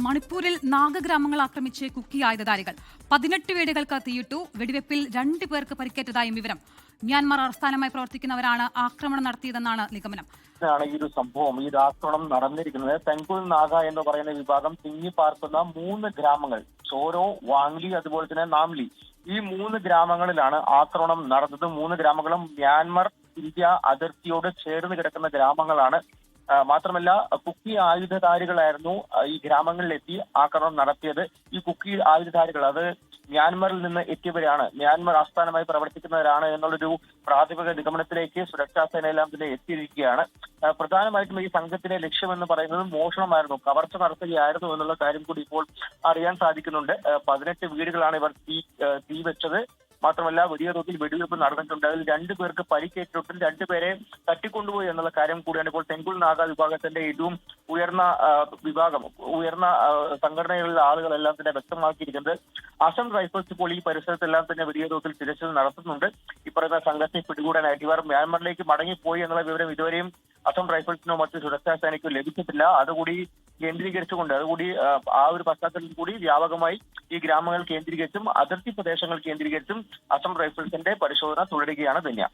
മണിപ്പൂരിൽ നാഗഗ്രാമങ്ങൾ ആക്രമിച്ച് കുക്കി ആയുധധാരികൾ 18 വീടുകൾക്ക് തീയിട്ടു. വെടിവെപ്പിൽ 2 പേർക്ക് പരിക്കേറ്റതായും വിവരം. മ്യാൻമാർ ആസ്ഥാനമായി പ്രവർത്തിക്കുന്നവരാണ് ആക്രമണം നടത്തിയതെന്നാണ് നിഗമനം. ഈ ഒരു സംഭവം, ഈ ആക്രമണം നടന്നിരിക്കുന്നത് തെങ്കുൽ നാഗ എന്ന് പറയുന്ന വിഭാഗം തിങ്ങിപ്പാർക്കുന്ന 3 ഗ്രാമങ്ങൾ, ചോരോ, വാങ്ലി, അതുപോലെ തന്നെ നാംലി, ഈ 3 ഗ്രാമങ്ങളിലാണ് ആക്രമണം നടന്നത്. 3 ഗ്രാമങ്ങളും മ്യാൻമാർ ഇന്ത്യ അതിർത്തിയോട് ചേർന്ന് കിടക്കുന്ന ഗ്രാമങ്ങളാണ്. മാത്രമല്ല, കുക്കി ആയുധധാരികളായിരുന്നു ഈ ഗ്രാമങ്ങളിലെത്തി ആക്രമണം നടത്തിയത്. ഈ കുക്കി ആയുധധാരികൾ അത് മ്യാൻമറിൽ നിന്ന് എത്തിയവരാണ്, മ്യാൻമർ ആസ്ഥാനമായി പ്രവർത്തിക്കുന്നവരാണ് എന്നുള്ളൊരു പ്രാഥമിക നിഗമനത്തിലേക്ക് സുരക്ഷാ സേനയെല്ലാം തന്നെ എത്തിയിരിക്കുകയാണ്. പ്രധാനമായിട്ടും ഈ സംഘത്തിന്റെ ലക്ഷ്യമെന്ന് പറയുന്നത് മോഷണമായിരുന്നു, കവർച്ച നടത്തുകയായിരുന്നു എന്നുള്ള കാര്യം കൂടി ഇപ്പോൾ അറിയാൻ സാധിക്കുന്നുണ്ട്. 18 വീടുകളാണ് ഇവർ തീ വെച്ചത്. മാത്രമല്ല, വലിയ തോതിൽ വെടിവെപ്പ് നടന്നിട്ടുണ്ട്. അതിൽ 2 പേർക്ക് പരിക്കേറ്റിട്ടും 2 പേരെ തട്ടിക്കൊണ്ടുപോയി എന്നുള്ള കാര്യം കൂടിയാണ് ഇപ്പോൾ തെങ്കുൽ നാഗ വിഭാഗത്തിന്റെ ഏറ്റവും ഉയർന്ന സംഘടനകളിലെ ആളുകളെല്ലാം തന്നെ വ്യക്തമാക്കിയിരിക്കുന്നത്. അസം റൈഫിൾസ് ഇപ്പോൾ ഈ പരിസരത്തെല്ലാം തന്നെ വലിയ തോതിൽ തിരച്ചിൽ നടത്തുന്നുണ്ട്. ഇപ്പറയുന്ന സംഘത്തെ പിടികൂടാനായിട്ട് ഇവർ മ്യാൻമറിലേക്ക് മടങ്ങിപ്പോയി എന്നുള്ള വിവരം ഇതുവരെയും അസം റൈഫിൾസിനോ മറ്റു സുരക്ഷാ സേനയ്ക്കോ ലഭിച്ചിട്ടില്ല. അതുകൂടി ആ ഒരു പശ്ചാത്തലത്തിൽ കൂടി വ്യാപകമായി ഈ ഗ്രാമങ്ങൾ കേന്ദ്രീകരിച്ചും അതിർത്തി പ്രദേശങ്ങൾ കേന്ദ്രീകരിച്ചും അസം റൈഫിൾസിന്റെ പരിശോധന തുടരുകയാണ്. ധന്യ.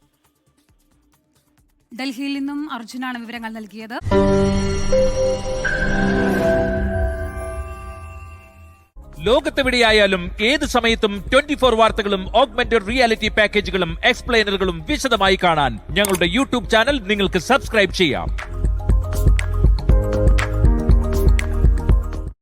ഡൽഹിയിൽ നിന്നും അർജുനാണ് വിവരങ്ങൾ നൽകിയത്. ലോകത്തെവിടെയായാലും ഏത് സമയത്തും 24 വാർത്തകളും ഓഗ്മെന്റഡ് റിയാലിറ്റി പാക്കേജുകളും എക്സ്പ്ലെയിനറുകളും വിശദമായി കാണാൻ ഞങ്ങളുടെ യൂട്യൂബ് ചാനൽ നിങ്ങൾക്ക് സബ്സ്ക്രൈബ് ചെയ്യാം.